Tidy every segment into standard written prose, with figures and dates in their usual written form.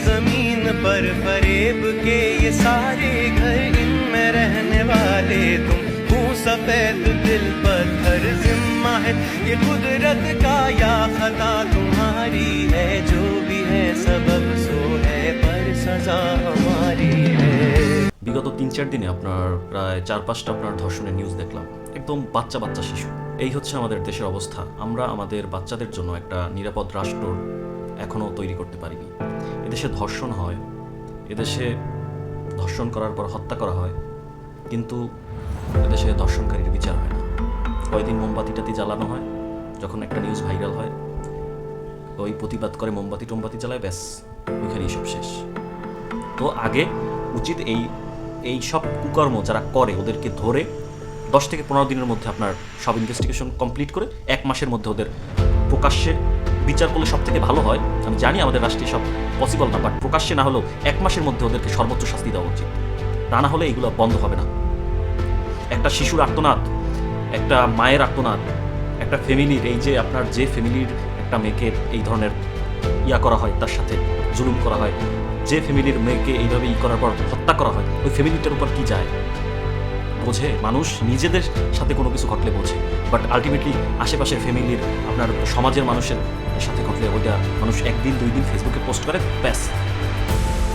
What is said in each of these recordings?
जमीन पर फरेब के ये सारे घर, इनमें रहने वाले तुम, हूँ सफेद दिल पत्थर, जिम्मा है ये कुदरत का या खता तुम्हारी है, जो भी है सबब सो है पर सजा हमारी है। বিগত 3-4 দিনে আপনার প্রায় 4-5টা আপনার ধর্ষণের নিউজ দেখলাম, একদম বাচ্চা বাচ্চা শিশু। এই হচ্ছে আমাদের দেশের অবস্থা। আমরা আমাদের বাচ্চাদের জন্য একটা নিরাপদ রাষ্ট্র এখনও তৈরি করতে পারিনি। এদেশে ধর্ষণ হয়, এদেশে ধর্ষণ করার পর হত্যা করা হয়, কিন্তু এদেশে ধর্ষণকারীর বিচার হয় না। কয়দিন মোমবাতিটাতি জ্বালানো হয়, যখন একটা নিউজ ভাইরাল হয় ওই প্রতিবাদ করে মোমবাতি টোমবাতি জ্বালায়, ব্যাস ওইখানেই সব শেষ। তো আগে উচিত এই সব কুকর্ম যারা করে ওদেরকে ধরে 10 থেকে 15 দিনের মধ্যে আপনার সব ইনভেস্টিগেশন কমপ্লিট করে 1 মাসের মধ্যে ওদের প্রকাশ্যে বিচার করলে সব থেকে ভালো হয়। আমি জানি আমাদের রাষ্ট্রে সব পসিবল না, বাট প্রকাশ্যে না হলেও 1 মাসের মধ্যে ওদেরকে সর্বোচ্চ শাস্তি দেওয়া উচিত। তা না হলে এগুলো বন্ধ হবে না। একটা শিশুর আর্তনাদ, একটা মায়ের আর্তনাদ, একটা ফ্যামিলির, এই যে আপনার যে ফ্যামিলির একটা মেয়েকে এই ধরনের করা হয়, তার সাথে জুলুম করা হয়, যে ফ্যামিলির মেয়েকে এইভাবে করার পর হত্যা করা হয়, ওই ফ্যামিলিটার উপর কি যায়? বোঝে মানুষ, নিজেদের সাথে কোনো কিছু ঘটলে বোঝে, বাট আলটিমেটলি আশেপাশের ফ্যামিলির, আপনার সমাজের মানুষের সাথে ঘটলে ওইটা মানুষ 1 দিন 2 দিন ফেসবুকে পোস্ট করে, ব্যাস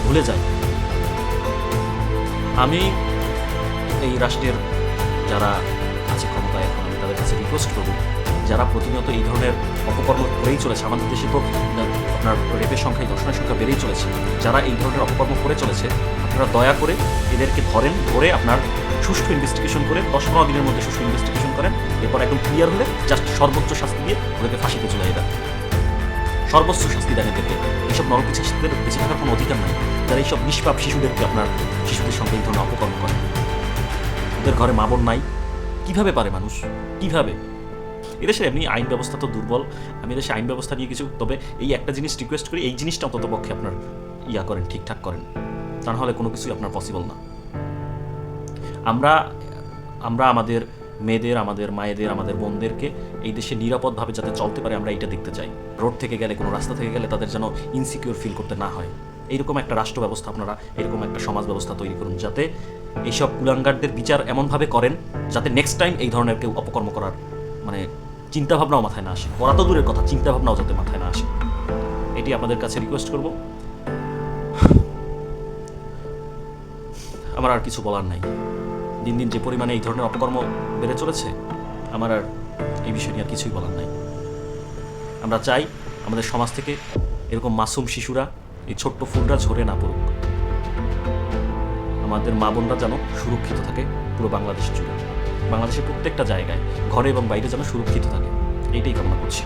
ভুলে যায়। আমি এই রাষ্ট্রের যারা আছে ক্ষমতায় এখন, আমি তাদের কাছে রিকোয়েস্ট করব, যারা প্রতিনিয়ত এই ধরনের অপকর্ম করেই চলেছে, আমাদের দেশে তো আপনার রেপের সংখ্যা, ধর্ষণের সংখ্যা বেড়েই চলেছে, যারা এই ধরনের অপকর্ম করে চলেছে, আপনারা দয়া করে এদেরকে ধরে আপনার সুষ্ঠু ইনভেস্টিগেশন করে 10-15 দিনের মধ্যে সুষ্ঠু ইনভেস্টিগেশন করেন। এরপর একদম ক্লিয়ার হলে জাস্ট সর্বোচ্চ শাস্তি দিয়ে ওদেরকে ফাঁসিতে চলে দেন, সর্বোচ্চ শাস্তি দেন এদেরকে। এইসব নরপিশাচদের বেঁচে থাকার কোনো অধিকার নাই, যারা এইসব নিষ্পাপ শিশুদেরকে আপনার শিশুদের সঙ্গে এই ধরনের অপকর্ম করে। ওদের ঘরে মা বোন নাই, কীভাবে পারে মানুষ, কীভাবে? এদেশের এমনি আইন ব্যবস্থা তো দুর্বল। আমি এদেশে আইন ব্যবস্থা নিয়ে কিছু, তবে এই একটা জিনিস রিকোয়েস্ট করি, এই জিনিসটা অন্তত পক্ষে আপনার করেন, ঠিকঠাক করেন, তা নাহলে কোনো কিছুই আপনার পসিবল না। আমরা আমাদের মেয়েদের, আমাদের মায়েদের, আমাদের বোনদেরকে এই দেশে নিরাপদভাবে যাতে চলতে পারে, আমরা এটা দেখতে চাই। রোড থেকে গেলে, কোনো রাস্তা থেকে গেলে তাদের যেন ইনসিকিউর ফিল করতে না হয়। এইরকম একটা রাষ্ট্র ব্যবস্থা আপনারা, এরকম একটা সমাজ ব্যবস্থা তৈরি করুন, যাতে এইসব কুলাঙ্গারদের বিচার এমনভাবে করেন যাতে নেক্সট টাইম এই ধরনের কেউ অপকর্ম করার মানে চিন্তাভাবনাও মাথায় না আসে। করা তো দূরের কথা, চিন্তাভাবনাও যাতে মাথায় না আসে, এটি আপনাদের কাছে রিকোয়েস্ট করব। আমার আর কিছু বলার নাই। দিন দিন যে পরিমাণে এই ধরনের অপকর্ম বেড়ে চলেছে, আমার আর এই বিষয় নিয়ে আর কিছুই বলার নাই। আমরা চাই আমাদের সমাজ থেকে এরকম মাসুম শিশুরা, এই ছোট্ট ফুলরা ঝরে না পড়ুক। আমাদের মা বোনরা যেন সুরক্ষিত থাকে পুরো বাংলাদেশ জুড়ে, বাংলাদেশের প্রত্যেকটা জায়গায়, ঘরে এবং বাইরে যেন সুরক্ষিত থাকে, এইটাই কামনা করছি।